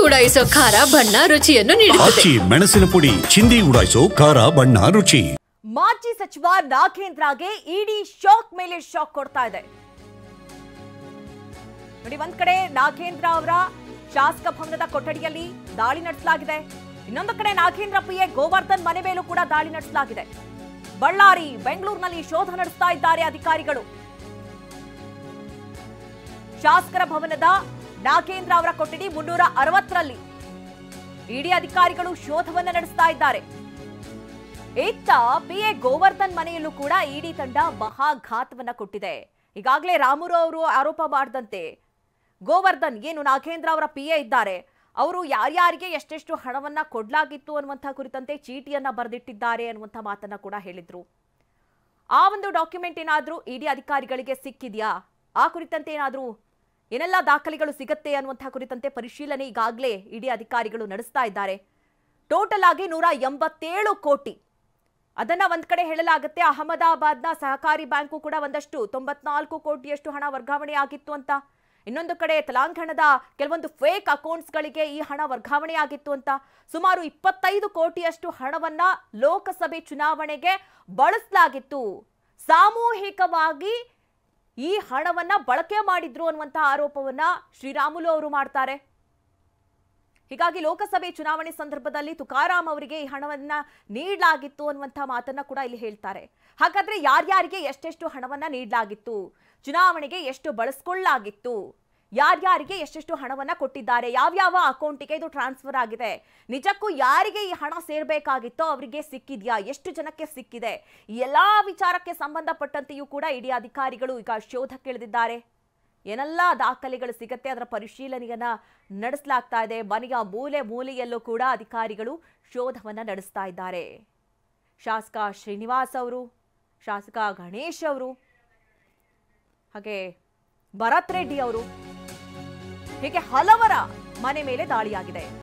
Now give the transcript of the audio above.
ಉಡಾಯಿಸೋ ಖಾರ ಬಣ್ಣ ರುಚಿಯನ್ನು ನೀಡುತ್ತದೆ. ಮೆಣಸಿನ ಪುಡಿ ಚಿಂದಿ ಉಡಾಯಿಸೋ ಖಾರ ಬಣ್ಣ ರುಚಿ. ಮಾಜಿ ಸಚಿವ ನಾಗೇಂದ್ರಗೆ ಇಡಿ ಶಾಕ್ ಮೇಲೆ ಶಾಕ್ ಕೊಡ್ತಾ ಇದೆ. ನೋಡಿ, ಒಂದ್ ಕಡೆ ನಾಗೇಂದ್ರ ಅವರ ಶಾಸಕ ಭವನದ ಕೊಠಡಿಯಲ್ಲಿ ದಾಳಿ ನಡೆಸಲಾಗಿದೆ. ಇನ್ನೊಂದು ಕಡೆ ನಾಗೇಂದ್ರ ಪಿಎ ಗೋವರ್ಧನ್ ಮನೆ ಮೇಲೂ ಕೂಡ ದಾಳಿ ನಡೆಸಲಾಗಿದೆ. ಬಳ್ಳಾರಿ, ಬೆಂಗಳೂರಿನಲ್ಲಿ ಶೋಧ ನಡೆಸ್ತಾ ಇದ್ದಾರೆ ಅಧಿಕಾರಿಗಳು. ಶಾಸಕರ ಭವನದ ನಾಗೇಂದ್ರ ಅವರ ಕೊಠಡಿ 360ರಲ್ಲಿ ಇಡಿ ಅಧಿಕಾರಿಗಳು ಶೋಧವನ್ನ ನಡೆಸ್ತಾ ಇದ್ದಾರೆ. ಇತ್ತ ಪಿಎ ಗೋವರ್ಧನ್ ಮನೆಯಲ್ಲೂ ಕೂಡ ಇಡಿ ತಂಡ ಮಹಾಘಾತವನ್ನ ಕೊಟ್ಟಿದೆ. ಈಗಾಗಲೇ ರಾಮುರು ಅವರು ಆರೋಪ ಮಾಡಿದಂತೆ ಗೋವರ್ಧನ್ ಏನು ನಾಗೇಂದ್ರ ಅವರ ಪಿಎ ಇದ್ದಾರೆ, ಅವರು ಯಾರ್ಯಾರಿಗೆ ಎಷ್ಟೆಷ್ಟು ಹಣವನ್ನ ಕೊಡ್ಲಾಗಿತ್ತು ಅನ್ನುವಂಥ ಕುರಿತಂತೆ ಚೀಟಿಯನ್ನ ಬರೆದಿಟ್ಟಿದ್ದಾರೆ ಅನ್ನುವಂಥ ಮಾತನ್ನ ಕೂಡ ಹೇಳಿದ್ರು. ಆ ಒಂದು ಡಾಕ್ಯುಮೆಂಟ್ ಏನಾದ್ರೂ ಇಡಿ ಅಧಿಕಾರಿಗಳಿಗೆ ಸಿಕ್ಕಿದ್ಯಾ, ಆ ಕುರಿತಂತೆ ಏನಾದ್ರೂ ಏನೆಲ್ಲ ದಾಖಲೆಗಳು ಸಿಗತ್ತೆ ಅನ್ನುವಂಥ ಕುರಿತಂತೆ ಪರಿಶೀಲನೆ ಈಗಾಗಲೇ ಇಡಿ ಅಧಿಕಾರಿಗಳು ನಡೆಸ್ತಾ ಇದ್ದಾರೆ. ಟೋಟಲ್ ಆಗಿ 187 ಕೋಟಿ. ಅದನ್ನ ಒಂದ್ ಕಡೆ ಹೇಳಲಾಗುತ್ತೆ, ಅಹಮದಾಬಾದ್ನ ಸಹಕಾರಿ ಬ್ಯಾಂಕು ಕೂಡ ಒಂದಷ್ಟು 94 ಕೋಟಿಯಷ್ಟು ಹಣ ವರ್ಗಾವಣೆ ಆಗಿತ್ತು ಅಂತ. ಇನ್ನೊಂದು ಕಡೆ ತೆಲಂಗಾಣದ ಕೆಲವೊಂದು ಫೇಕ್ ಅಕೌಂಟ್ಸ್ಗಳಿಗೆ ಈ ಹಣ ವರ್ಗಾವಣೆ ಆಗಿತ್ತು ಅಂತ. ಸುಮಾರು 25 ಕೋಟಿಯಷ್ಟು ಹಣವನ್ನ ಲೋಕಸಭೆ ಚುನಾವಣೆಗೆ ಬಳಸಲಾಗಿತ್ತು. ಸಾಮೂಹಿಕವಾಗಿ ಈ ಹಣವನ್ನ ಬಳಕೆ ಮಾಡಿದ್ರು ಅನ್ನುವಂಥ ಆರೋಪವನ್ನ ಶ್ರೀರಾಮುಲು ಅವರು ಮಾಡ್ತಾರೆ. ಹೀಗಾಗಿ ಲೋಕಸಭೆ ಚುನಾವಣೆ ಸಂದರ್ಭದಲ್ಲಿ ತುಕಾರಾಂ ಅವರಿಗೆ ಈ ಹಣವನ್ನ ನೀಡಲಾಗಿತ್ತು ಅನ್ನುವಂಥ ಮಾತನ್ನ ಕೂಡ ಇಲ್ಲಿ ಹೇಳ್ತಾರೆ. ಹಾಗಾದ್ರೆ ಯಾರ್ಯಾರಿಗೆ ಎಷ್ಟೆಷ್ಟು ಹಣವನ್ನ ನೀಡಲಾಗಿತ್ತು, ಚುನಾವಣೆಗೆ ಎಷ್ಟು ಬಳಸ್ಕೊಳ್ಳಲಾಗಿತ್ತು, ಯಾರ್ಯಾರಿಗೆ ಎಷ್ಟೆಷ್ಟು ಹಣವನ್ನ ಕೊಟ್ಟಿದ್ದಾರೆ, ಯಾವ್ಯಾವ ಅಕೌಂಟಿಗೆ ಇದು ಟ್ರಾನ್ಸ್ಫರ್ ಆಗಿದೆ, ನಿಜಕ್ಕೂ ಯಾರಿಗೆ ಈ ಹಣ ಸೇರ್ಬೇಕಾಗಿತ್ತೋ ಅವರಿಗೆ ಸಿಕ್ಕಿದ್ಯಾ, ಎಷ್ಟು ಜನಕ್ಕೆ ಸಿಕ್ಕಿದೆ, ಎಲ್ಲಾ ವಿಚಾರಕ್ಕೆ ಸಂಬಂಧಪಟ್ಟಂತೆಯೂ ಕೂಡ ಇಡಿ ಅಧಿಕಾರಿಗಳು ಈಗ ಶೋಧಕ್ಕಿಳಿದಿದ್ದಾರೆ. ಏನೆಲ್ಲ ದಾಖಲೆಗಳು ಸಿಗತ್ತೆ ಅದರ ಪರಿಶೀಲನೆಯನ್ನ ನಡೆಸಲಾಗ್ತಾ ಇದೆ. ಮನೆಯ ಮೂಲೆ ಮೂಲೆಯಲ್ಲೂ ಕೂಡ ಅಧಿಕಾರಿಗಳು ಶೋಧವನ್ನ ನಡೆಸ್ತಾ ಇದ್ದಾರೆ. ಶಾಸಕ ಶ್ರೀನಿವಾಸ್ ಅವರು, ಶಾಸಕ ಗಣೇಶ್ ಅವರು, ಹಾಗೆ ಭರತ್ ರೆಡ್ಡಿ ಅವರು, ಹೀಗೆ ಹಲವರ ಮನೆ ಮೇಲೆ ದಾಳಿಯಾಗಿದೆ.